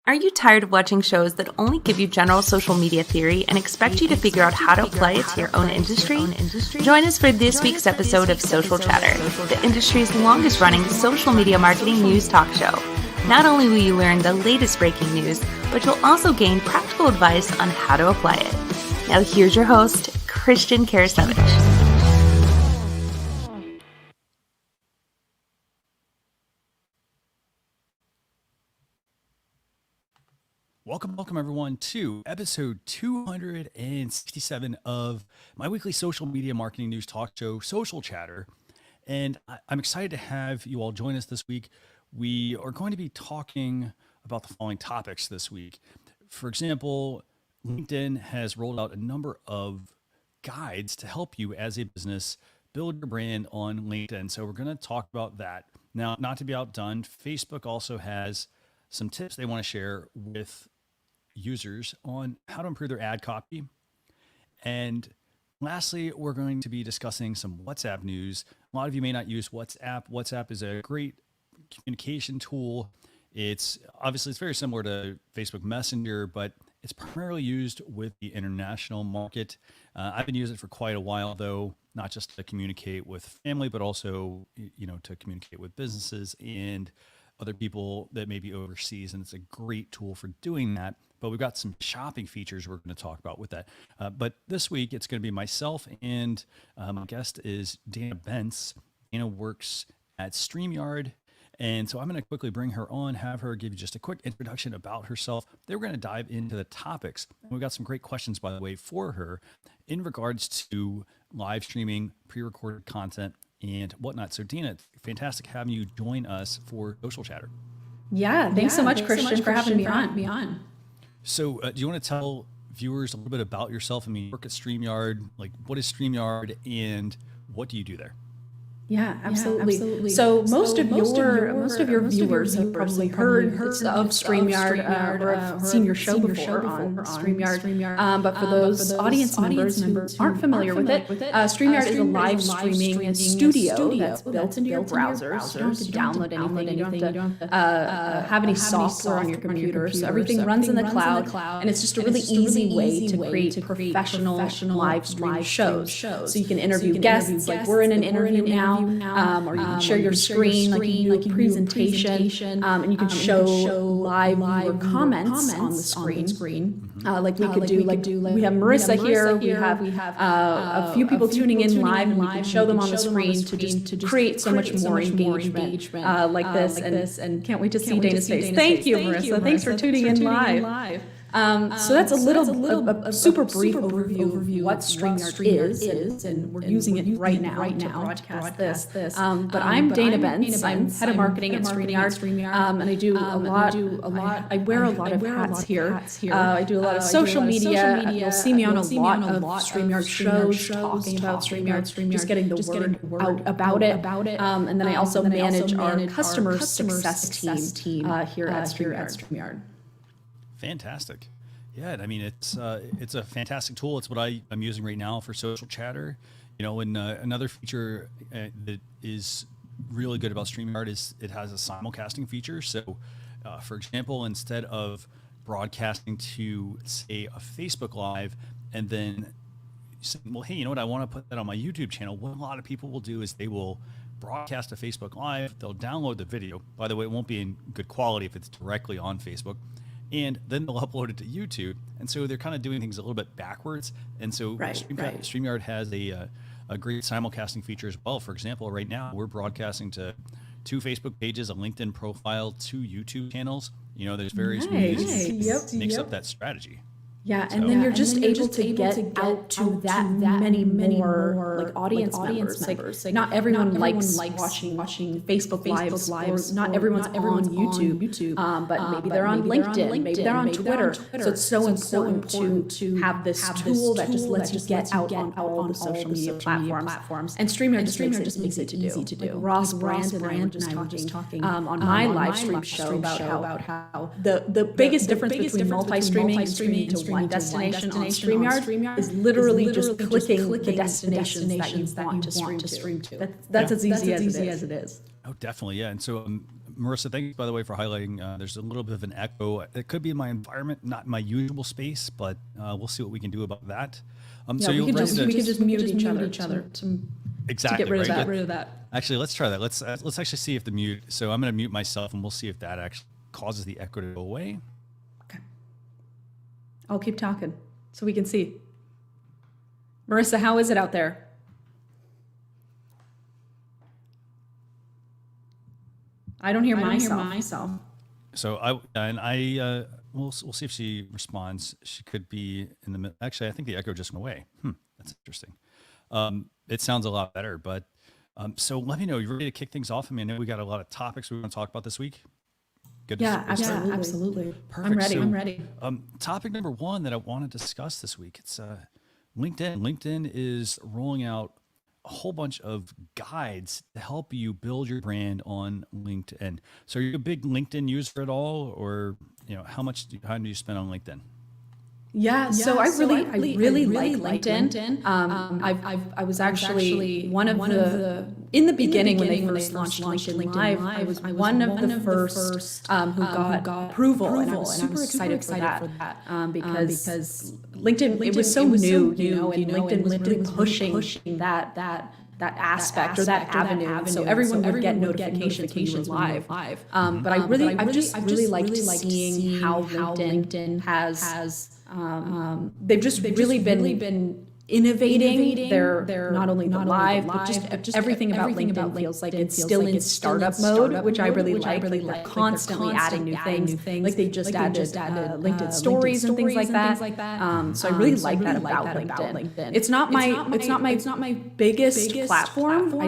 Are you tired of watching shows that only give you general social media theory and expect you to figure out how to apply it to your own industry? Join us for this week's episode of Social Chatter, the industry's longest-running social media marketing news talk show. Not only will you learn the latest breaking news, but you'll also gain practical advice on how to apply it. Now here's your host, Christian Karasevich. Welcome everyone to episode 267 of my weekly social media marketing news talk show, Social Chatter. And I'm excited to have you all join us this week. We are going to be talking about the following topics this week. For example, LinkedIn has rolled out a number of guides to help you as a business build your brand on LinkedIn. So we're going to talk about that. Now, not to be outdone, Facebook also has some tips they want to share with users on how to improve their ad copy. And lastly, we're going to be discussing some WhatsApp news. A lot of you may not use WhatsApp. WhatsApp is a great communication tool. It's very similar to Facebook Messenger, but it's primarily used with the international market. I've been using it for quite a while, though, not just to communicate with family, but also, to communicate with businesses and other people that may be overseas. And it's a great tool for doing that. But we've got some shopping features we're going to talk about with that. But this week, it's going to be myself and my guest is Dana Bentz. Dana works at StreamYard. And so I'm going to quickly bring her on, have her give you just a quick introduction about herself. Then we're going to dive into the topics. And we've got some great questions, by the way, for her in regards to live streaming, pre-recorded content, and whatnot. So Dana, fantastic having you join us for Social Chatter. Yeah, thanks so much, Christian, for having me on. So do you want to tell viewers a little bit about yourself? I mean, you work at StreamYard. Like, what is StreamYard and what do you do there? Yeah, absolutely. So most of your viewers have probably heard of StreamYard or have seen your show before on StreamYard. But for those audience members who aren't familiar with it, StreamYard is a live streaming studio that's built into your browsers. You don't have to download anything. You don't have to have any software on your computer. So everything runs in the cloud, and it's just a really easy way to create professional live stream shows. So you can interview guests, like we're in an interview now. Or you can share your screen, like you do a presentation, and you can show live viewer comments on the screen. Like we could do, we have Marissa here, we have a few people tuning in live, and we can show them on the screen to just create so much more engagement like this, and can't wait to see Dana's face. Thank you, Marissa. Thanks for tuning in live. So that's a super brief overview of what StreamYard is, and we're using it right now to broadcast this. But I'm Dana Bentz. I'm head of marketing at StreamYard, and I do a lot. I wear a lot of hats here. I do a lot of social media. You'll see me on a lot of StreamYard shows talking about StreamYard, just getting the word out about it. And then I also manage our customer success team here at StreamYard. Fantastic. Yeah, I mean, it's a fantastic tool. It's what I'm using right now for Social Chatter. And another feature that is really good about StreamYard is it has a simulcasting feature. So, for example, instead of broadcasting to, say, a Facebook Live and then saying, well, hey, you know what, I want to put that on my YouTube channel, what a lot of people will do is they will broadcast a Facebook Live, they'll download the video. By the way, it won't be in good quality if it's directly on Facebook. And then they'll upload it to YouTube. And so they're kind of doing things a little bit backwards. And so StreamYard has a great simulcasting feature as well. For example, right now we're broadcasting to 2 Facebook pages, a LinkedIn profile, 2 YouTube channels. There's various ways to mix up that strategy. Yeah, and then you're just able to get out to that many more like audience members. Like not everyone likes watching Facebook Lives. Or not everyone's on YouTube. But maybe they're on LinkedIn. Maybe they're on Twitter. So it's so important to have this tool that just lets you get out on all the social media platforms. And StreamYard just makes it easy to do. Like Ross Brand and I were just talking on my live stream show about how the biggest difference between multi-streaming and streaming to one destination on StreamYard is literally just clicking the destinations that you want to stream to. That's as easy as it is. Oh, definitely, yeah. And so Marissa, thank you, by the way, for highlighting. There's a little bit of an echo. It could be in my environment, not my usual space, but we'll see what we can do about that. So we can just mute each other to exactly, get rid right? of that. Actually, let's try that. Let's actually see if the mute. So I'm going to mute myself, and we'll see if that actually causes the echo to go away. Okay. I'll keep talking so we can see. Marissa, how is it out there? I don't hear myself. So we'll see if she responds. She could be in the middle. Actually, I think the echo just went away. That's interesting. It sounds a lot better, but so let me know. You ready to kick things off? I mean, I know we got a lot of topics we want to talk about this week. Good. Absolutely. Perfect. I'm ready. Topic number one that I want to discuss this week. It's LinkedIn. LinkedIn is rolling out a whole bunch of guides to help you build your brand on LinkedIn. So are you a big LinkedIn user at all, or how do you spend on LinkedIn? So I really like LinkedIn. I was actually one of the in the beginning when they first launched LinkedIn Live. I was one of the first who got approval, and I was super excited for that because LinkedIn, it was so new, and LinkedIn was really pushing that aspect or that avenue. So everyone would get notifications when we were live. But I've just really liked seeing how LinkedIn has. They've just really been innovating their not only the live, but just everything about LinkedIn feels like it's still in startup mode, which I really like. Like they're constantly adding new things. Like they just added LinkedIn stories and things like that. So I really like that about LinkedIn. It's not my biggest platform.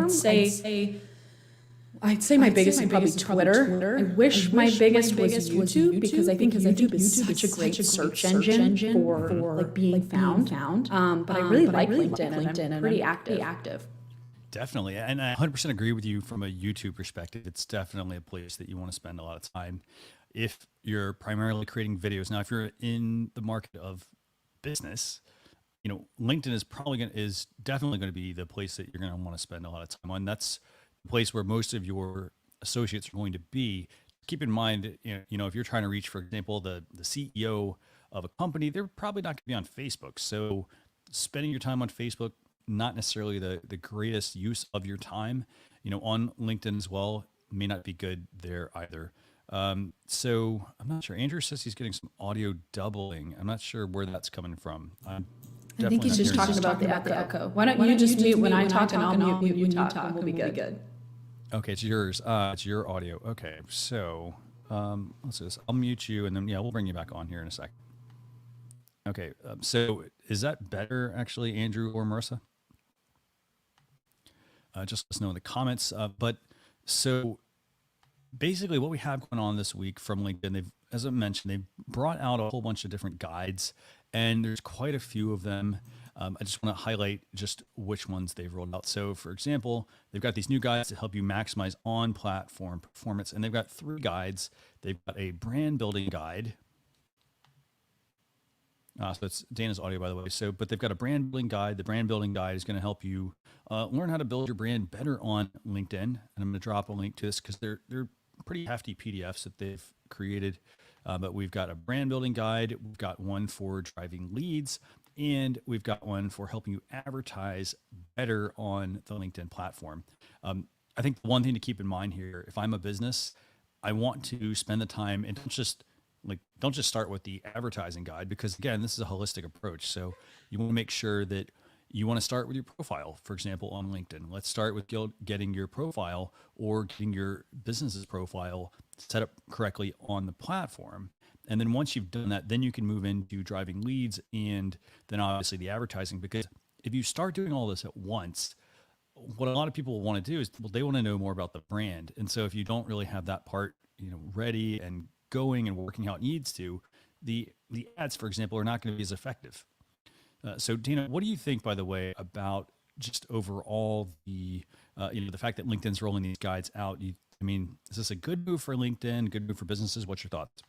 I'd say my biggest is probably Twitter. I wish my biggest was YouTube because I think YouTube is such a great search engine for like being found. But I really like LinkedIn and I'm pretty active. Definitely. And I 100% agree with you from a YouTube perspective. It's definitely a place that you want to spend a lot of time if you're primarily creating videos. Now, if you're in the market of business, LinkedIn is definitely going to be the place that you're going to want to spend a lot of time on. That's place where most of your associates are going to be. Keep in mind, if you're trying to reach, for example, the CEO of a company, they're probably not going to be on Facebook. So spending your time on Facebook, not necessarily the greatest use of your time, on LinkedIn as well, may not be good there either. So I'm not sure. Andrew says he's getting some audio doubling. I'm not sure where that's coming from. I think he's just talking about the echo. Why don't you just mute when I talk and I'll mute when you talk and we'll be good. Okay, it's yours. It's your audio. Okay, so let's do this. I'll mute you, and then we'll bring you back on here in a second. Okay, so is that better, actually, Andrew or Marissa? Just let us know in the comments. But so basically, what we have going on this week from LinkedIn, as I mentioned, they've brought out a whole bunch of different guides, and there's quite a few of them. I just want to highlight just which ones they've rolled out. So, for example, they've got these new guides to help you maximize on-platform performance, and they've got 3 guides. They've got a brand building guide. So it's Dana's audio, by the way. But they've got a brand building guide. The brand building guide is going to help you learn how to build your brand better on LinkedIn. And I'm going to drop a link to this because they're pretty hefty PDFs that they've created. But we've got a brand building guide. We've got one for driving leads. And we've got one for helping you advertise better on the LinkedIn platform. I think the one thing to keep in mind here, if I'm a business, I want to spend the time and don't just start with the advertising guide, because again, this is a holistic approach. So you want to make sure that you want to start with your profile, for example, on LinkedIn. Let's start with getting your profile or getting your business's profile set up correctly on the platform. And then once you've done that, then you can move into driving leads and then obviously the advertising. Because if you start doing all this at once, what a lot of people want to do is they want to know more about the brand. And so if you don't really have that part, ready and going and working how it needs to, the ads, for example, are not going to be as effective. So Dana, what do you think, by the way, about just overall the fact that LinkedIn's rolling these guides out? Is this a good move for LinkedIn, good move for businesses? What's your thoughts?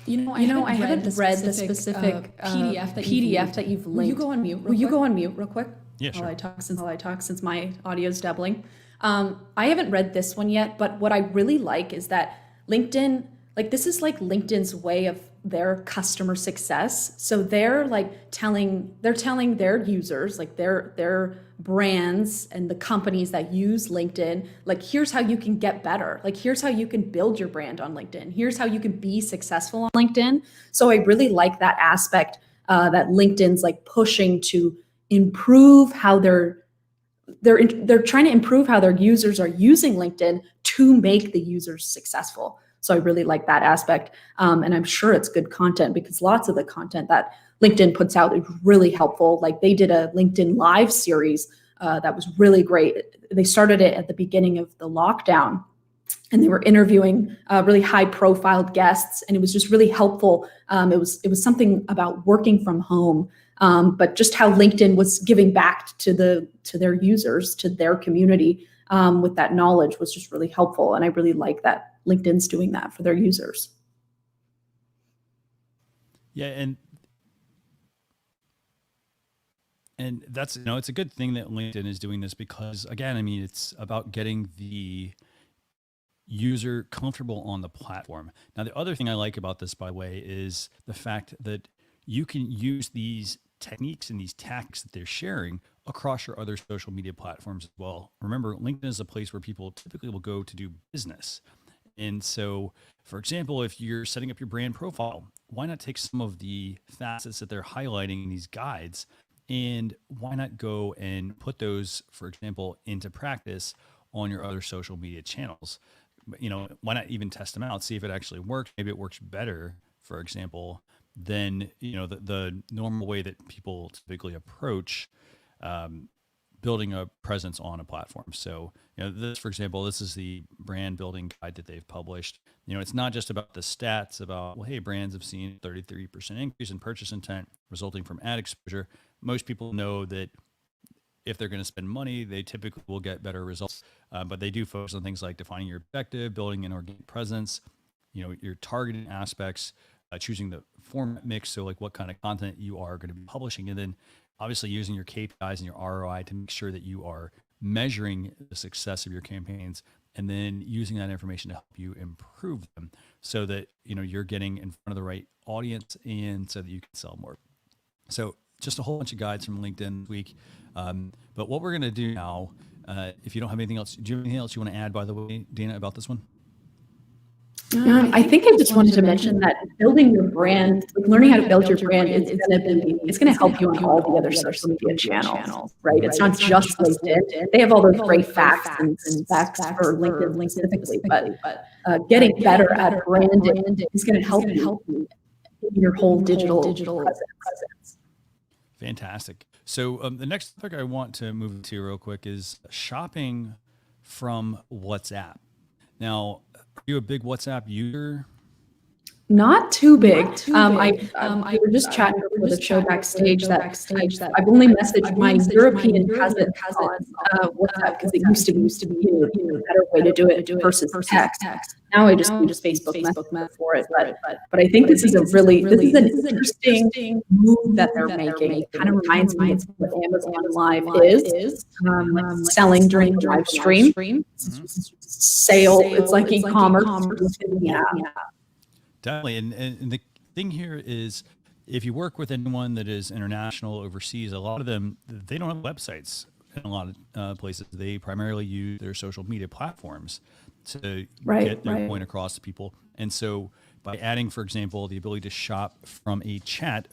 I haven't read the specific PDF that you've linked. Will you go on mute real quick? Yeah, sure. While I talk, since my audio is doubling. I haven't read this one yet, but what I really like is that LinkedIn, like this is like LinkedIn's way of their customer success. So they're like telling their users, like their brands and the companies that use LinkedIn, like here's how you can get better. Like here's how you can build your brand on LinkedIn. Here's how you can be successful on LinkedIn. So I really like that aspect that LinkedIn's like pushing to improve how they're trying to improve how their users are using LinkedIn to make the users successful. So I really like that aspect. And I'm sure it's good content because lots of the content that LinkedIn puts out is really helpful. Like they did a LinkedIn Live series that was really great. They started it at the beginning of the lockdown and they were interviewing really high profile guests. And it was just really helpful. It was something about working from home. But just how LinkedIn was giving back to their users, to their community with that knowledge was just really helpful. And I really like that LinkedIn's doing that for their users. Yeah, and that's, it's a good thing that LinkedIn is doing this because, again, I mean, it's about getting the user comfortable on the platform. Now, the other thing I like about this, by the way, is the fact that you can use these techniques and these tactics that they're sharing across your other social media platforms as well. Remember, LinkedIn is a place where people typically will go to do business. And so, for example, if you're setting up your brand profile, why not take some of the facets that they're highlighting in these guides and why not go and put those, for example, into practice on your other social media channels? Why not even test them out, see if it actually works? Maybe it works better, for example, than the normal way that people typically approach building a presence on a platform. So, this, for example, this is the brand building guide that they've published. It's not just about the stats about, well, hey, brands have seen 33% increase in purchase intent resulting from ad exposure. Most people know that if they're going to spend money, they typically will get better results. But they do focus on things like defining your objective, building an organic presence, your targeting aspects, choosing the format mix. So like what kind of content you are going to be publishing, and then obviously using your KPIs and your ROI to make sure that you are measuring the success of your campaigns and then using that information to help you improve them so that, you're getting in front of the right audience and so that you can sell more. So just a whole bunch of guides from LinkedIn this week. But what we're going to do now, if you don't have anything else, do you have anything else you want to add, by the way, Dana, about this one? I think I just wanted to mention that building your brand, like learning how to build your brand, it's going to help you on all the other social media channels, right? It's not just LinkedIn. They have all those great facts and specs for LinkedIn specifically, but getting better at branding is going to help you in your whole digital presence. Fantastic. So the next topic I want to move to real quick is shopping from WhatsApp. Now, are you a big WhatsApp user? Not too big. We were just chatting before the show backstage that I've only messaged my European cousin on WhatsApp because it used to be a better way to do it versus text. Now I just use Facebook Messenger for it. But I think this is an interesting move that they're making. It kind of reminds me of what Amazon Live is, like selling during the live stream. Sale. It's like e-commerce. Yeah. Definitely. And the thing here is, if you work with anyone that is international, overseas, a lot of them, they don't have websites in a lot of places. They primarily use their social media platforms to get their point across to people. And so by adding, for example, the ability to shop from a chat,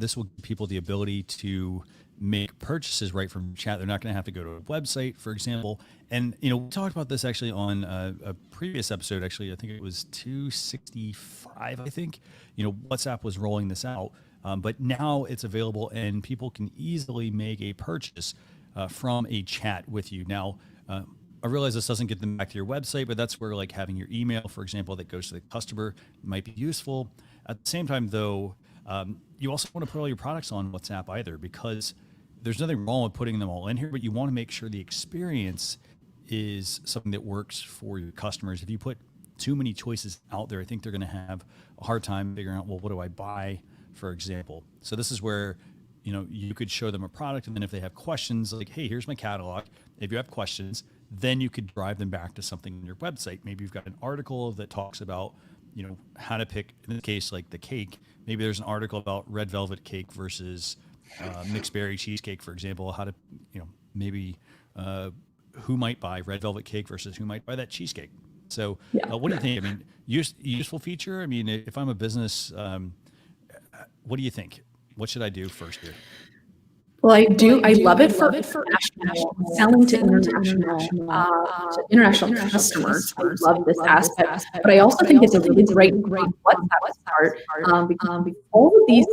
this will give people the ability to make purchases right from chat. They're not going to have to go to a website, for example. And, we talked about this actually on a previous episode. Actually, I think it was 265, I think. WhatsApp was rolling this out. But now it's available and people can easily make a purchase from a chat with you. Now, I realize this doesn't get them back to your website, but that's where like having your email, for example, that goes to the customer might be useful. At the same time, though, you also want to put all your products on WhatsApp either, because there's nothing wrong with putting them all in here, but you want to make sure the experience is something that works for your customers. If you put too many choices out there, I think they're going to have a hard time figuring out, well, what do I buy for example. So this is where, you could show them a product, and then if they have questions, like, hey, here's my catalog. If you have questions, then you could drive them back to something on your website. Maybe you've got an article that talks about, how to pick, in this case, like the cake. Maybe there's an article about red velvet cake versus mixed berry cheesecake, for example, how to, maybe who might buy red velvet cake versus who might buy that cheesecake. So what do you think? I mean, useful feature? I mean, if I'm a business, what do you think? What should I do first here? Well, I love it for international, selling to international customers. I love this aspect, but I also think it's a really great WhatsApp start, because all of these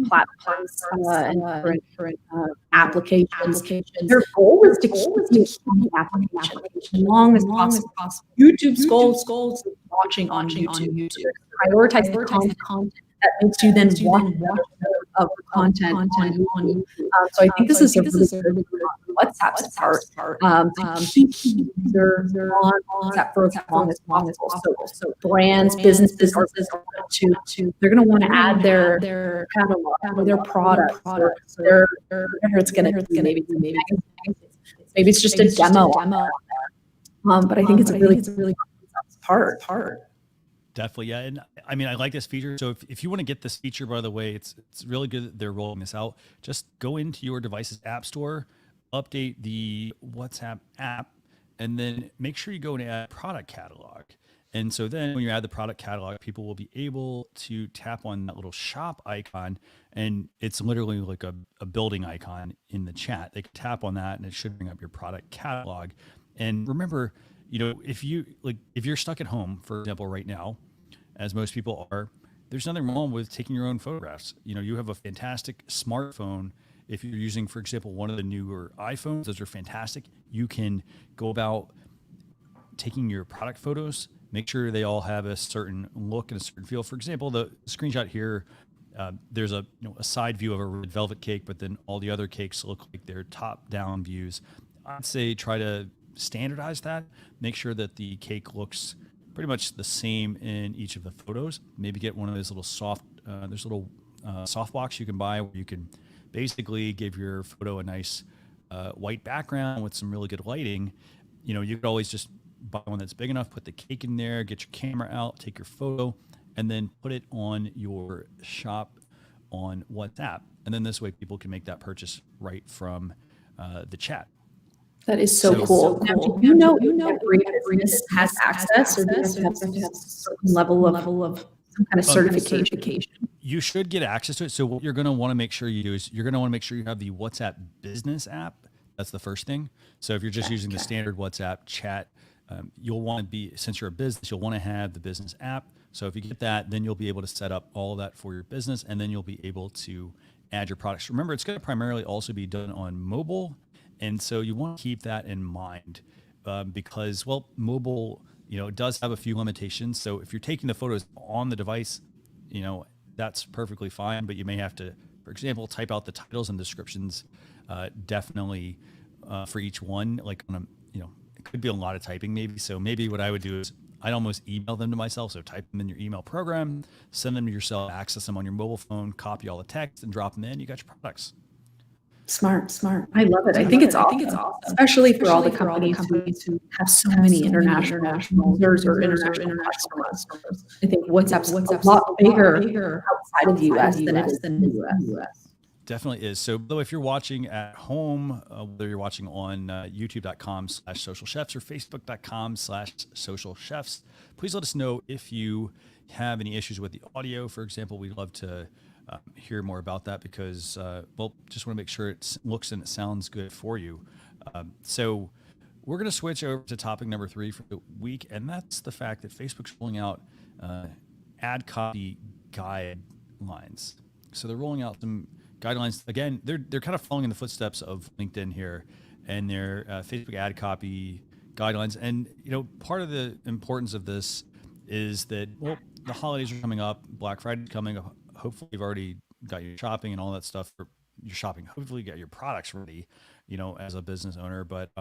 platforms and different applications, their goal is to keep the application as long as possible. YouTube's goal is watching on YouTube. Prioritize the content that makes you then watch of the content on YouTube. So I think this is a really good WhatsApp's part to keep users on WhatsApp for as long as possible. So brands, businesses, they're going to want to add their catalog or their products, or whatever it's going to be. Maybe it's just a demo. But I think it's a really good part. Definitely, yeah. And I mean, I like this feature. So if you want to get this feature, by the way, it's really good that they're rolling this out. Just go into your device's app store, update the WhatsApp app, and then make sure you go and add product catalog. And so then when you add the product catalog, people will be able to tap on that little shop icon, and it's literally like a building icon in the chat. They can tap on that and it should bring up your product catalog. And remember, if you're stuck at home, for example, right now, as most people are, there's nothing wrong with taking your own photographs. You have a fantastic smartphone. If you're using, for example, one of the newer iPhones, those are fantastic. You can go about taking your product photos, make sure they all have a certain look and a certain feel. For example, the screenshot here, there's a side view of a red velvet cake, but then all the other cakes look like they're top-down views. I'd say try to standardize that. Make sure that the cake looks pretty much the same in each of the photos. Maybe get one of those little softbox you can buy where you can basically give your photo a nice white background with some really good lighting. You could always just buy one that's big enough, put the cake in there, get your camera out, take your photo, and then put it on your shop on WhatsApp. And then this way people can make that purchase right from the chat. That is so cool. Now, do you know every business has access, or do you have to have a certain level of some kind of certification? You should get access to it. So what you're going to want to make sure you do is you're going to want to make sure you have the WhatsApp business app. That's the first thing. So if you're just using the standard WhatsApp chat, you'll want to be, since you're a business, you'll want to have the business app. So if you get that, then you'll be able to set up all of that for your business, and then you'll be able to add your products. Remember, it's going to primarily also be done on mobile. And so you want to keep that in mind because, mobile, does have a few limitations. So if you're taking the photos on the device, that's perfectly fine. But you may have to, for example, type out the titles and descriptions definitely for each one. Like it could be a lot of typing maybe. So maybe what I would do is I'd almost email them to myself. So type them in your email program, send them to yourself, access them on your mobile phone, copy all the text, and drop them in. You got your products. Smart. I love it. I think it's awesome, especially for all the companies who have so many international users or international customers. I think WhatsApp's a lot bigger outside of the US than it is in the US. Definitely is. So though if you're watching at home, whether you're watching on youtube.com/social chefs or facebook.com/social chefs, please let us know if you have any issues with the audio. For example, we'd love to hear more about that because, just want to make sure it looks and it sounds good for you. So we're going to switch over to topic number 3 for the week, and that's the fact that Facebook's rolling out ad copy guidelines. So they're rolling out some guidelines. Again, they're kind of following in the footsteps of LinkedIn here and their Facebook ad copy guidelines. And, part of the importance of this is that, the holidays are coming up, Black Friday's coming up. Hopefully you've already got your shopping and all that stuff for your shopping. Hopefully you got your products ready, as a business owner. But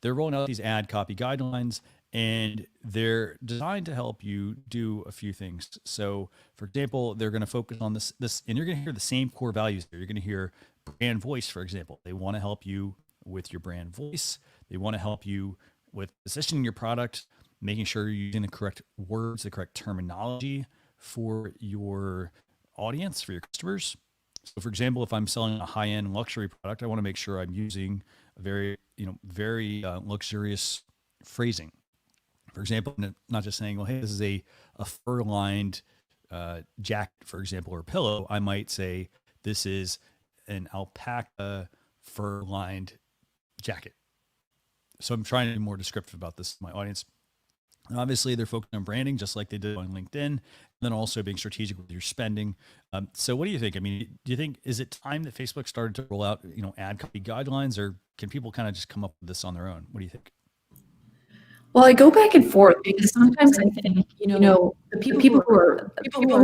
they're rolling out these ad copy guidelines, and they're designed to help you do a few things. So, for example, they're going to focus on this, and you're going to hear the same core values there. You're going to hear brand voice, for example. They want to help you with your brand voice. They want to help you with positioning your product, making sure you're using the correct words, the correct terminology for your audience, for your customers. So, for example, if I'm selling a high-end luxury product, I want to make sure I'm using a very luxurious phrasing. For example, not just saying, well, hey, this is a fur-lined jacket, for example, or pillow. I might say, this is an alpaca fur-lined jacket. So I'm trying to be more descriptive about this to my audience. And obviously, they're focused on branding, just like they did on LinkedIn, and then also being strategic with your spending. So what do you think? I mean, do you think, is it time that Facebook started to roll out, ad copy guidelines, or can people kind of just come up with this on their own? What do you think? Well, I go back and forth because sometimes I think, the people who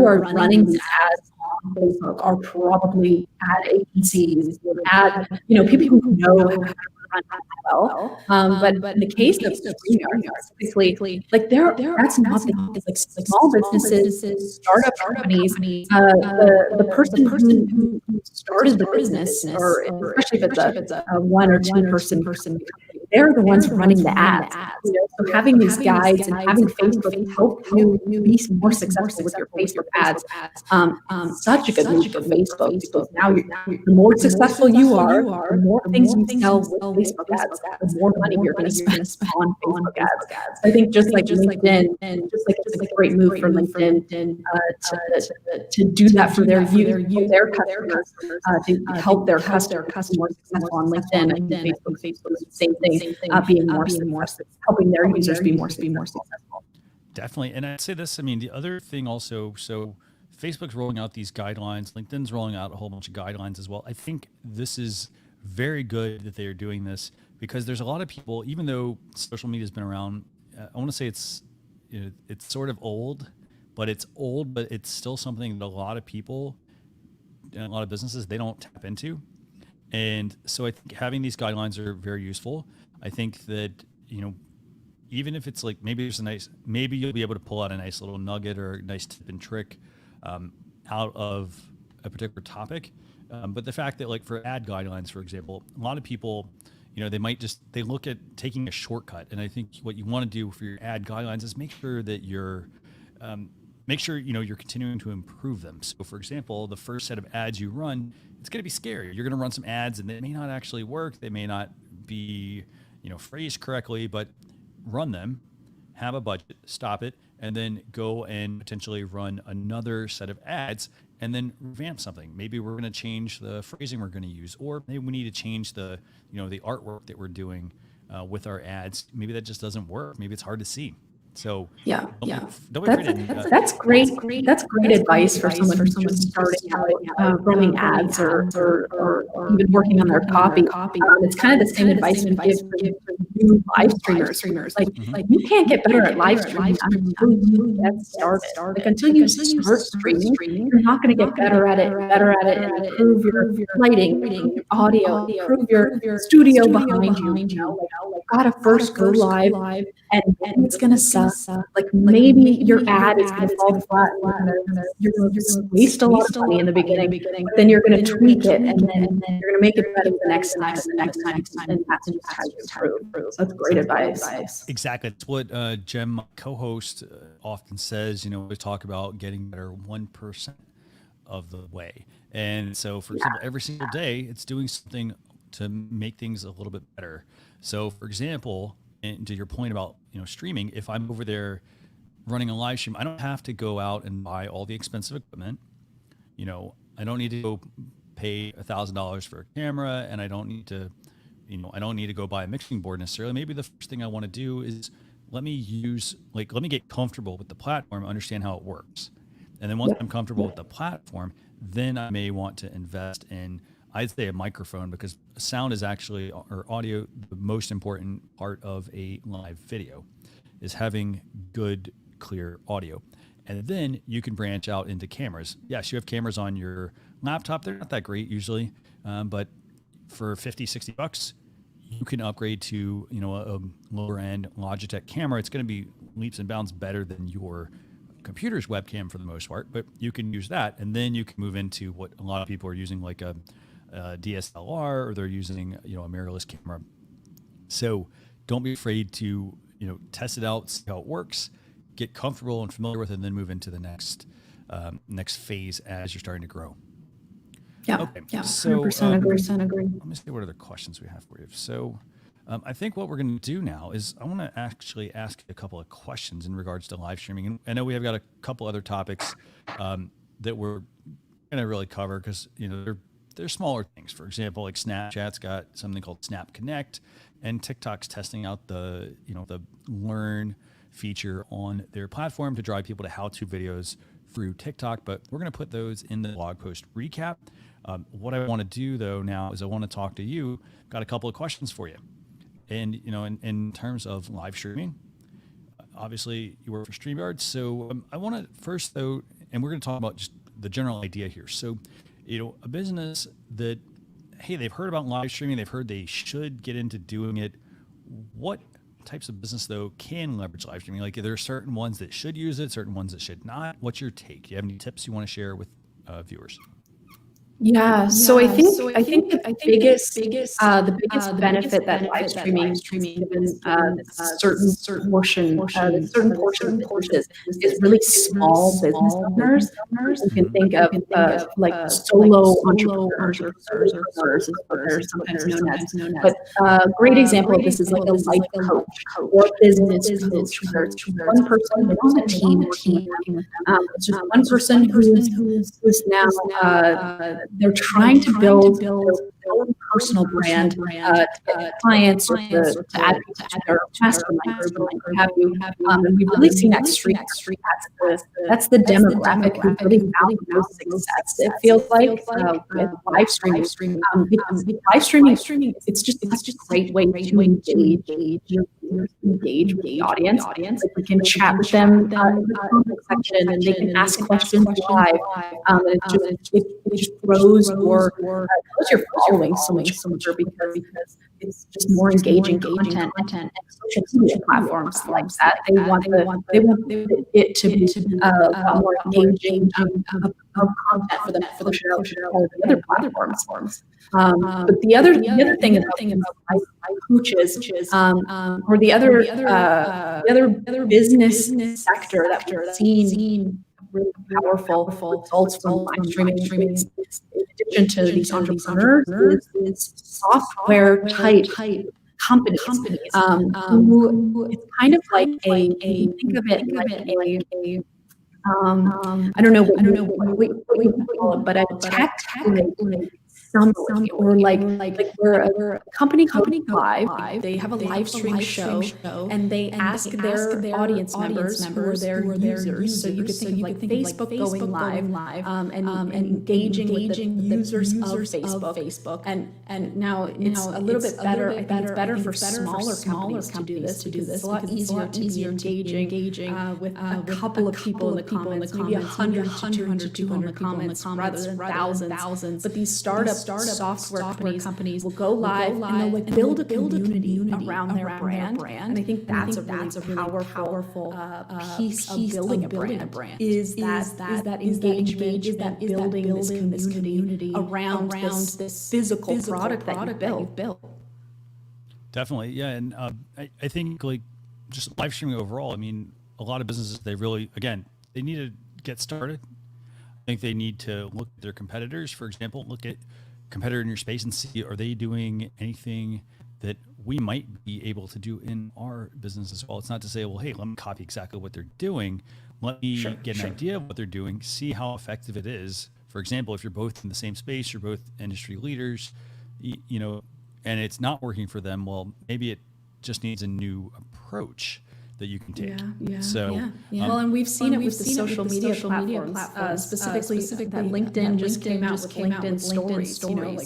are running these ads on Facebook are probably ad agencies, people who know how to run ads well. But in the case of StreamYard, specifically, that's not the case. Like small businesses, startup companies, the person who started the business, or especially if it's a one or two person company, they're the ones running the ads. So having these guides and having Facebook help you be more successful with your Facebook ads, such a good move for Facebook, because now the more successful you are, the more things you sell with Facebook ads, the more money you're going to spend on Facebook ads. I think just like LinkedIn, and just like it's a great move for LinkedIn to do that for their customers, to help their customers more successful on LinkedIn. I think Facebook is the same thing. Being more helping their users be more successful. Definitely. And I'd say this, I mean, the other thing also, so Facebook's rolling out these guidelines, LinkedIn's rolling out a whole bunch of guidelines as well. I think this is very good that they are doing this, because there's a lot of people, even though social media has been around, I want to say it's sort of old, but it's still something that a lot of people and a lot of businesses, they don't tap into. And so I think having these guidelines are very useful. I think that, even if it's like, maybe you'll be able to pull out a nice little nugget or a nice tip and trick out of a particular topic. But the fact that, like, for ad guidelines, for example, a lot of people, they look at taking a shortcut. And I think what you want to do for your ad guidelines is make sure that you're continuing to improve them. So, for example, the first set of ads you run, it's going to be scary. You're going to run some ads and they may not actually work. They may not be, phrased correctly, but run them, have a budget, stop it, and then go and potentially run another set of ads and then revamp something. Maybe we're going to change the phrasing we're going to use, or maybe we need to change the artwork that we're doing with our ads. Maybe that just doesn't work. Maybe it's hard to see. So that's great. That's great advice for someone who's just starting out running ads or even working on their copy. It's kind of the same advice we give for new live streamers. Like you can't get better at live streaming until you get started. Like until you start streaming, you're not going to get better at it, and improve your lighting, improve your audio, improve your studio behind you. Gotta first go live, and it's going to suck. Like maybe your ad is going to fall flat, you're going to waste a lot of money in the beginning, but then you're going to tweak it, and then you're going to make it better the next time, and that's just how you improve. So that's great advice. Exactly. It's what Jem, my co-host, often says. We talk about getting better 1% of the way. And so, for example, every single day, it's doing something to make things a little bit better. So, for example, and to your point about streaming, if I'm over there running a live stream, I don't have to go out and buy all the expensive equipment. I don't need to go pay $1,000 for a camera, and I don't need to go buy a mixing board necessarily. Maybe the first thing I want to do is let me get comfortable with the platform, understand how it works, and then once I'm comfortable with the platform, then I may want to invest in, I'd say, a microphone, because sound is actually, or audio, the most important part of a live video is having good, clear audio. And then you can branch out into cameras. Yes, you have cameras on your laptop. They're not that great usually, but for $50, $60, you can upgrade to, a lower end Logitech camera. It's going to be leaps and bounds better than your computer's webcam for the most part, but you can use that. And then you can move into what a lot of people are using, like a DSLR, or they're using, a mirrorless camera. So don't be afraid to, test it out, see how it works, get comfortable and familiar with it, and then move into the next phase as you're starting to grow. Yeah. Okay. Yeah. So, 100% agree. Let me see what other questions we have for you. So, I think what we're going to do now is I want to actually ask a couple of questions in regards to live streaming. And I know we have got a couple other topics that we're going to really cover because, they're smaller things. For example, like Snapchat's got something called Snap Connect, and TikTok's testing out the learn feature on their platform to drive people to how-to videos through TikTok. But we're going to put those in the blog post recap. What I want to do though now is I want to talk to you. Got a couple of questions for you. And, in terms of live streaming, obviously you work for StreamYard. So I want to first though, and we're going to talk about just the general idea here. So, a business that, hey, they've heard about live streaming, they've heard they should get into doing it. What types of business though can leverage live streaming? Like, there are certain ones that should use it, certain ones that should not. What's your take? Do you have any tips you want to share with viewers? Yeah, so I think the biggest benefit that live streaming is given certain portion of businesses is really small business owners. You can think of like solo entrepreneurs or solopreneurs is what they're sometimes known as. But a great example of this is like a life coach or business coach, where it's one person, they don't have a team working with them. It's just one person who's now they're trying to build their own personal brand to clients or to add people to their mastermind group, or what have you. And we've really seen Xtreme. That's the demographic who really found the most success. It feels like with live streaming. Because live streaming, it's just a great way to engage with the audience. Like, we can chat with them in the comment section, and they can ask questions live. And it just grows your following so much because it's just more engaging content. And social media platforms like that, they want it to be more engaging content for them to share with the other platforms. But the other thing about life coaches, or the other business sector that we've seen really powerful results from live streaming, in addition to these entrepreneurs, is software type companies. Who it's kind of like think of it like a I don't know what you call it, but a tech summary, or like where a company goes live, they have a live stream show, and they ask their audience members who are their users. So you could think of like Facebook going live, and engaging with the users of Facebook. And now it's a little bit better. I think it's better for smaller companies to do this. It's a lot easier to be engaging with a couple of people in the comments, maybe 100 to 200 people in the comments rather than thousands. But these startup software companies will go live and they'll build a community around their brand. And I think that's a really powerful piece of building a brand. Is that engagement, is that building this community around this physical product that you built. Definitely, yeah. And I think, like, just live streaming overall, I mean, a lot of businesses, they really, again, they need to get started. I think they need to look at their competitors. For example, look at competitor in your space and see, are they doing anything that we might be able to do in our business as well? It's not to say, well, hey, let me copy exactly what they're doing. Let me get an idea of what they're doing, see how effective it is. For example, if you're both in the same space, you're both industry leaders, and it's not working for them, well, maybe it just needs a new approach that you can take. Well, and we've seen it with the social media platforms, specifically that LinkedIn just came out with LinkedIn stories.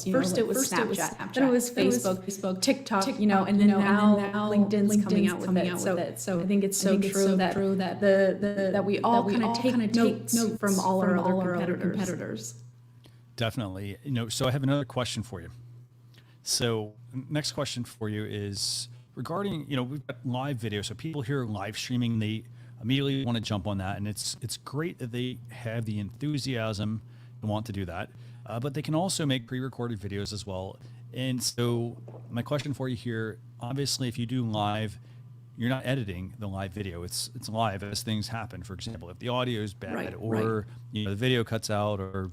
First it was Snapchat, then it was Facebook, TikTok, and then now LinkedIn's coming out with it. So I think it's so true that that we all kind of take notes from all our other competitors. Definitely. So I have another question for you. So next question for you is regarding, we've got live video. So people hear live streaming, they immediately want to jump on that. And it's great that they have the enthusiasm and want to do that. But they can also make pre-recorded videos as well. And so my question for you here, obviously, if you do live, you're not editing the live video. It's live as things happen. For example, if the audio is bad or the video cuts out or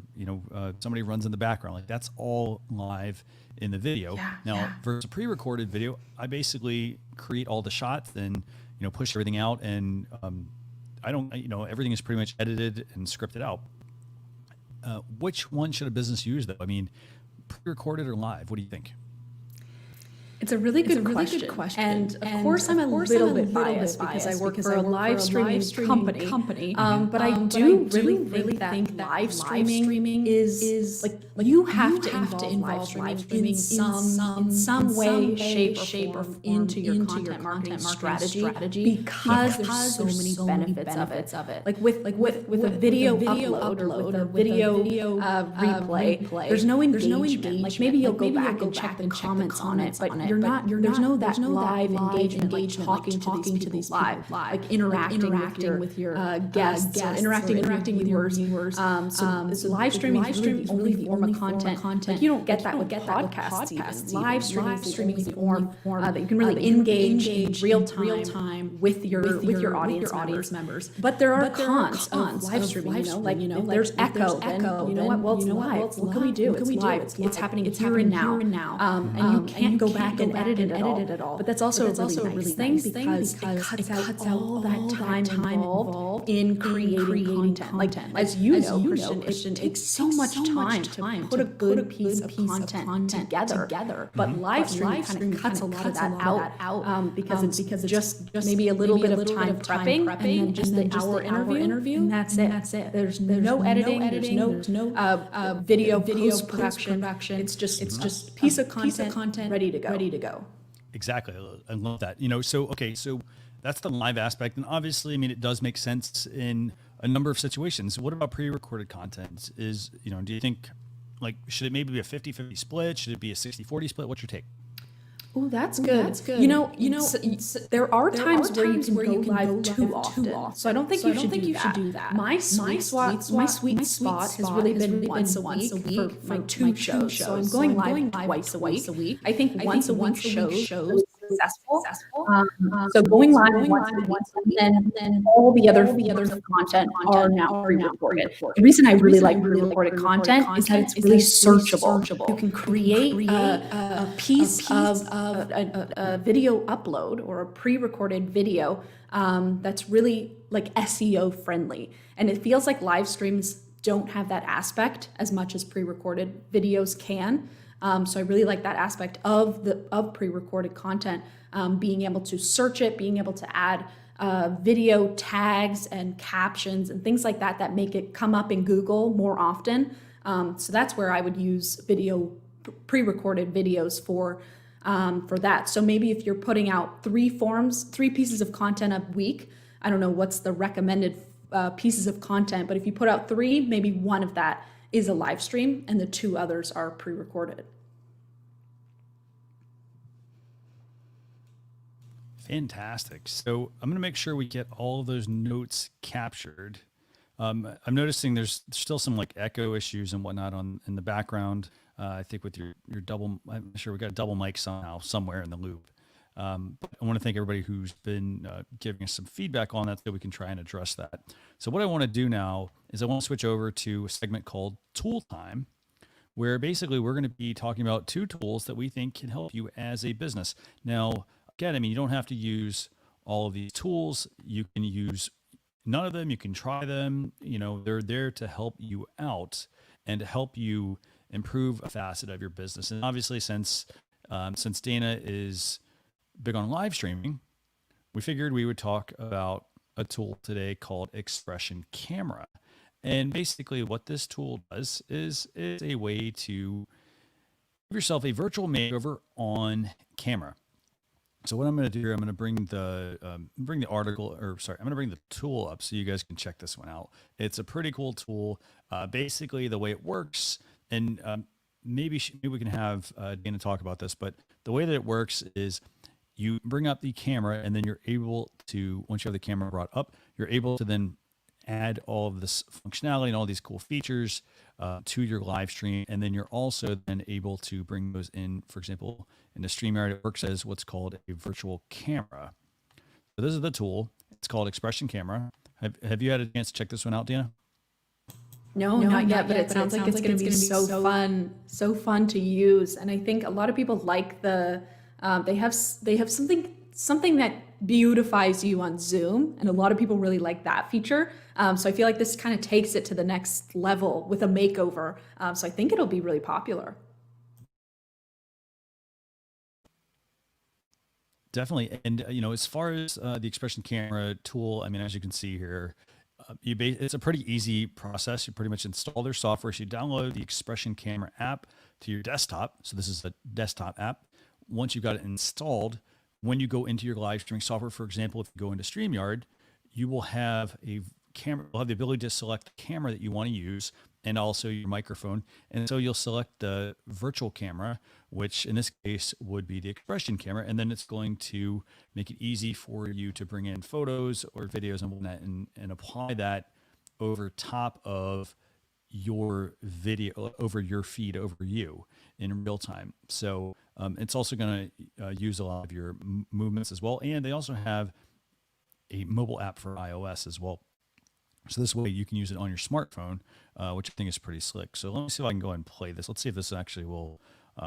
somebody runs in the background, like that's all live in the video. Now, for a pre-recorded video, I basically create all the shots and push everything out, and I don't everything is pretty much edited and scripted out. Which one should a business use though? I mean, pre-recorded or live? What do you think? It's a really good question. And of course, I'm a little bit biased because I work for a live streaming company. But I do really think that live streaming is like you have to involve live streaming in some way, shape, or form into your content marketing strategy because there's so many benefits of it. Like with a video upload, with a video replay, there's no engagement. Like maybe you'll go back and check the comments on it, but there's no live engagement, like talking to these people, like interacting with your guests, interacting with your viewers. So live streaming is really the only form of content. Like you don't get that with podcasts even. Live streaming is the form that you can really engage in real time with your audience members. But there are cons of live streaming. There's echo. You know what? Well, it's live. What can we do? It's live. It's happening here and now. And you can't go back and edit it at all. But that's also a really nice thing because it cuts out all that time involved in creating content. Like, as you know, Christian, it takes so much time to put a good piece of content together. But live streaming kind of cuts a lot of that out because it's just maybe a little bit of time prepping and then just the hour interview and that's it. There's no editing. There's no video post-production. It's just piece of content ready to go. Exactly. I love that. So that's the live aspect. And obviously, I mean, it does make sense in a number of situations. What about pre-recorded content? Do you think, like, should it maybe be a 50-50 split? Should it be a 60-40 split? What's your take? Oh, that's good. There are times where you can go live too often. So I don't think you should do that. My sweet spot has really been once a week for my two shows. So I'm going live twice a week. I think once a week shows successful. So going live once a week, and then all the other content are now pre-recorded. The reason I really like pre-recorded content is that it's really searchable. You can create a piece of a video upload or a pre-recorded video that's really like SEO friendly, and it feels like live streams don't have that aspect as much as pre-recorded videos can. So I really like that aspect of pre-recorded content, being able to search it, being able to add video tags and captions and things like that make it come up in Google more often. So that's where I would use pre-recorded videos for that. So maybe if you're putting out three pieces of content a week, I don't know what's the recommended pieces of content, but if you put out three, maybe one of that is a live stream and the two others are pre-recorded. Fantastic. So I'm going to make sure we get all of those notes captured. I'm noticing there's still some like echo issues and whatnot in the background. I think with your double, I'm sure we got double mic somehow somewhere in the loop. But I want to thank everybody who's been giving us some feedback on that so we can try and address that. So what I want to do now is I want to switch over to a segment called Tool Time, where basically we're going to be talking about 2 tools that we think can help you as a business. Now, again, I mean, you don't have to use all of these tools. You can use none of them. You can try them. They're there to help you out and to help you improve a facet of your business. And obviously, since Dana is big on live streaming, we figured we would talk about a tool today called Xpression Camera. And basically what this tool does is a way to give yourself a virtual makeover on camera. So what I'm going to do here, I'm going to bring the tool up so you guys can check this one out. It's a pretty cool tool. Basically the way it works, and maybe we can have Dana talk about this, but the way that it works is you bring up the camera and then you're able to, once you have the camera brought up, you're able to then add all of this functionality and all these cool features to your live stream. And then you're also then able to bring those in, for example, in the StreamYard, it works as what's called a virtual camera. So this is the tool. It's called Xpression Camera. Have you had a chance to check this one out, Dana? No, not yet, but it sounds like it's going to be so fun to use. And I think a lot of people like they have something that beautifies you on Zoom, and a lot of people really like that feature. So I feel like this kind of takes it to the next level with a makeover. So I think it'll be really popular. Definitely. And, as far as the Xpression Camera tool, I mean, as you can see here, it's a pretty easy process. You pretty much install their software. So you download the Xpression Camera app to your desktop. So this is a desktop app. Once you've got it installed, when you go into your live streaming software, for example, if you go into StreamYard, you will have a camera, you'll have the ability to select the camera that you want to use and also your microphone. And so you'll select the virtual camera, which in this case would be the Xpression Camera. And then it's going to make it easy for you to bring in photos or videos and whatnot and apply that over top of your video, over your feed, over you in real time. So it's also going to use a lot of your movements as well. And they also have a mobile app for iOS as well. So this way you can use it on your smartphone, which I think is pretty slick. So let me see if I can go ahead and play this. Let's see if this actually will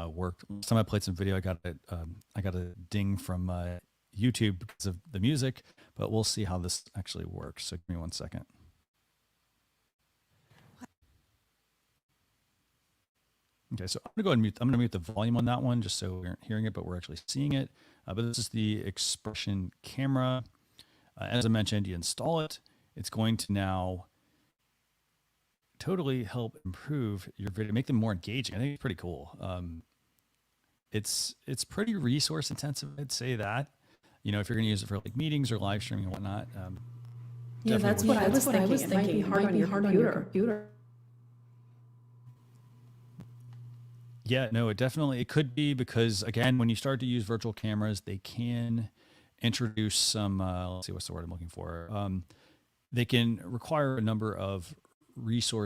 work. Last time I played some video, I got a ding from YouTube because of the music, but we'll see how this actually works. So give me 1 second. Okay, so I'm going to mute the volume on that one just so we aren't hearing it, but we're actually seeing it. But this is the Xpression Camera. As I mentioned, you install it. It's going to now totally help improve your video, make them more engaging. I think it's pretty cool. It's pretty resource intensive, I'd say that. If you're going to use it for like meetings or live streaming and whatnot. Yeah, that's what I was thinking. It might be hard on your computer. Yeah, no, it could be because, again, when you start to use virtual cameras, they can introduce some, let's see, what's the word I'm looking for? They can require a number of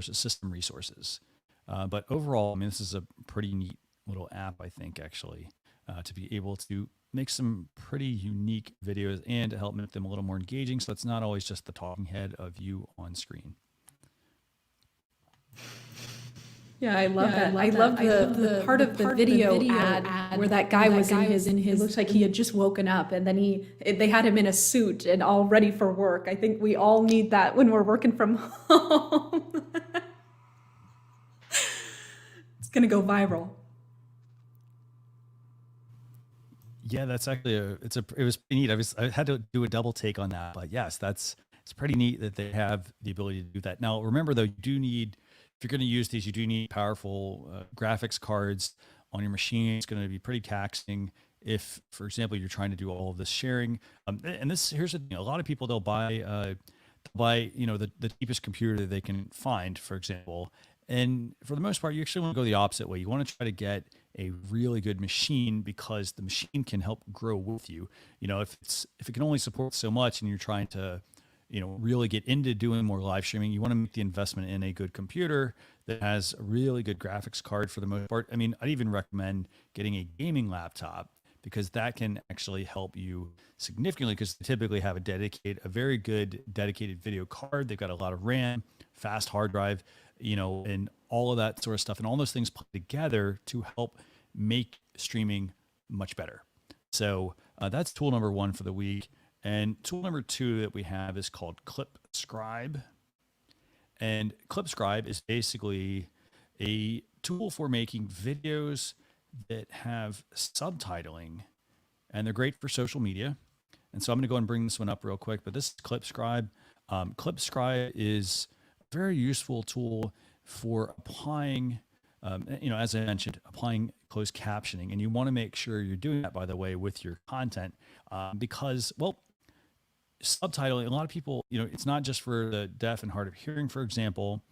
system resources. But overall, I mean, this is a pretty neat little app, I think, actually, to be able to make some pretty unique videos and to help make them a little more engaging. So it's not always just the talking head of you on screen. Yeah, I love that. I love the part of the video ad where that guy was in his. It looks like he had just woken up, and then they had him in a suit and all ready for work. I think we all need that when we're working from home. It's gonna go viral. Yeah, that's actually it was pretty neat. I had to do a double take on that, but yes, it's pretty neat that they have the ability to do that. Now, remember though, you do need. If you're going to use these, you do need powerful graphics cards on your machine. It's going to be pretty taxing if, for example, you're trying to do all of this sharing. And here's the thing: a lot of people they'll buy the cheapest computer that they can find, for example. And for the most part, you actually want to go the opposite way. You want to try to get a really good machine because the machine can help grow with you. If it can only support so much, and you're trying to really get into doing more live streaming, you want to make the investment in a good computer that has a really good graphics card for the most part. I mean, I'd even recommend getting a gaming laptop because that can actually help you significantly because they typically have a very good dedicated video card. They've got a lot of RAM, fast hard drive, and all of that sort of stuff. And all those things play together to help make streaming much better. So that's tool number 1 for the week. And tool number 2 that we have is called Clipscribe. And Clipscribe is basically a tool for making videos that have subtitling, and they're great for social media. And so I'm going to go and bring this one up real quick, but this is Clipscribe. Clipscribe is a very useful tool for applying, as I mentioned, applying closed captioning. And you want to make sure you're doing that, by the way, with your content because, subtitling, a lot of people, it's not just for the deaf and hard of hearing, for example.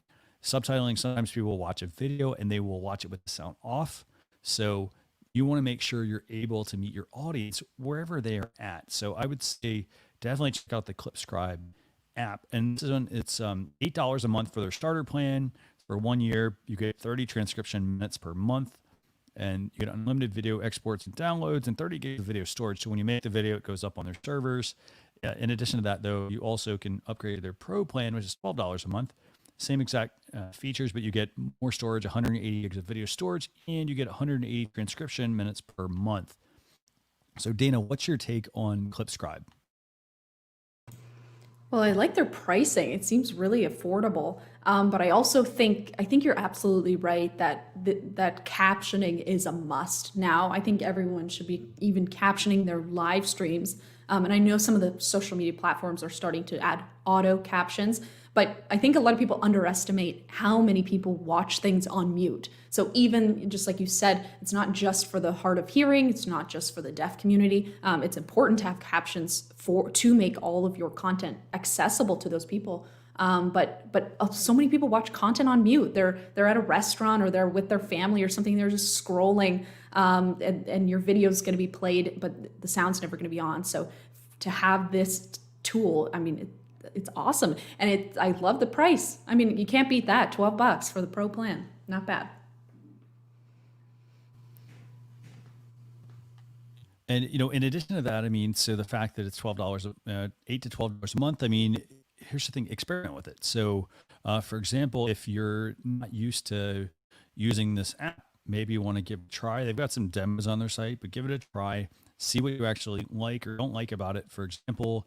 Subtitling, sometimes people will watch a video and they will watch it with the sound off. So you want to make sure you're able to meet your audience wherever they are at. So I would say definitely check out the Clipscribe app. And this is it's $8 a month for their starter plan. For 1 year, you get 30 transcription minutes per month, and you get unlimited video exports and downloads and 30 gigs of video storage. So when you make the video, it goes up on their servers. In addition to that, though, you also can upgrade to their Pro plan, which is $12 a month. Same exact features, but you get more storage, 180 gigs of video storage, and you get 180 transcription minutes per month. So Dana, what's your take on Clipscribe? Well, I like their pricing. It seems really affordable. But I also think you're absolutely right that that captioning is a must now. I think everyone should be even captioning their live streams. And I know some of the social media platforms are starting to add auto captions, but I think a lot of people underestimate how many people watch things on mute. So even just like you said, it's not just for the hard of hearing, it's not just for the deaf community. It's important to have captions to make all of your content accessible to those people. But so many people watch content on mute. They're at a restaurant or they're with their family or something. They're just scrolling, and your video is going to be played, but the sound's never going to be on. So to have this tool, I mean, it's awesome, and I love the price. I mean, you can't beat that. $12 for the Pro plan, not bad. And in addition to that, I mean, so the fact that it's $12, $8 to $12 a month. I mean, here's the thing: experiment with it. So, for example, if you're not used to using this app, maybe you want to give it a try. They've got some demos on their site, but give it a try. See what you actually like or don't like about it. For example,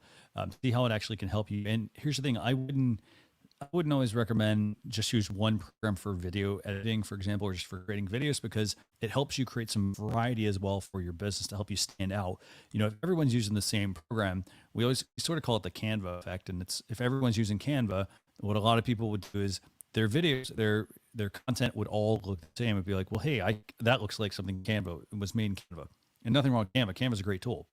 see how it actually can help you. And here's the thing: I wouldn't always recommend just use one program for video editing, for example, or just for creating videos, because it helps you create some variety as well for your business to help you stand out. If everyone's using the same program, we sort of call it the Canva effect. And if everyone's using Canva, what a lot of people would do is their videos, their content would all look the same. It'd be like, well, hey, that looks like something Canva was made in Canva. And nothing wrong with Canva. Canva's a great tool.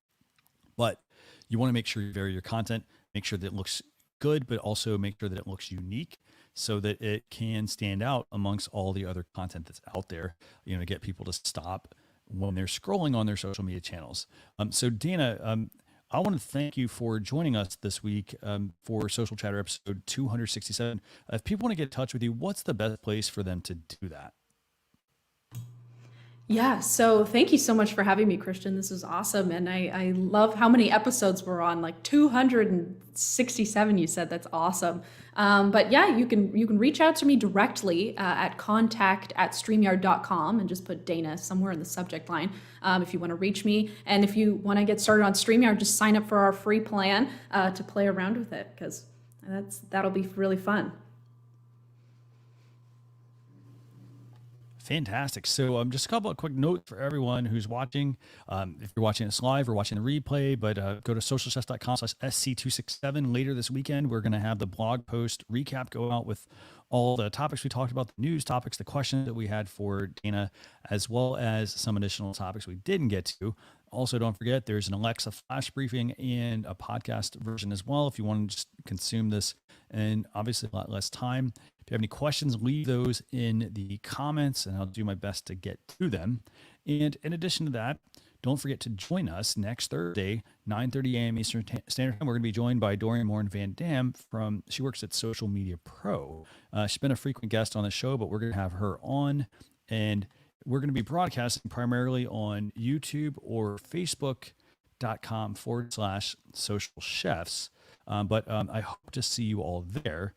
But you want to make sure you vary your content, make sure that it looks good, but also make sure that it looks unique so that it can stand out amongst all the other content that's out there, to get people to stop when they're scrolling on their social media channels. So Dana, I want to thank you for joining us this week for Social Chatter episode 267. If people want to get in touch with you, what's the best place for them to do that? Yeah, so thank you so much for having me, Christian. This is awesome. And I love how many episodes we're on, like 267, you said. That's awesome. But yeah, you can reach out to me directly at contact@streamyard.com and just put Dana somewhere in the subject line if you want to reach me. And if you want to get started on StreamYard, just sign up for our free plan to play around with it, because that'll be really fun. Fantastic. So just a couple of quick notes for everyone who's watching. If you're watching this live or watching the replay, but go to socialchess.com/SC267 later this weekend. We're going to have the blog post recap go out with all the topics we talked about, the news topics, the questions that we had for Dana, as well as some additional topics we didn't get to. Also, don't forget, there's an Alexa flash briefing and a podcast version as well if you want to just consume this in obviously a lot less time. If you have any questions, leave those in the comments and I'll do my best to get to them. And in addition to that, don't forget to join us next Thursday, 9:30 a.m. Eastern Standard Time. We're going to be joined by Dorian Morin Van Dam she works at Social Media Pro. She's been a frequent guest on the show, but we're going to have her on, and we're going to be broadcasting primarily on YouTube or Facebook.com/social chefs. But I hope to see you all there.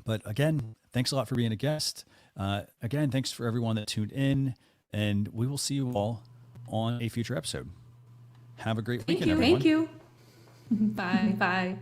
But again, thanks a lot for being a guest. Again, thanks for everyone that tuned in, and we will see you all on a future episode. Have a great weekend, everyone. Thank you. Bye. Bye.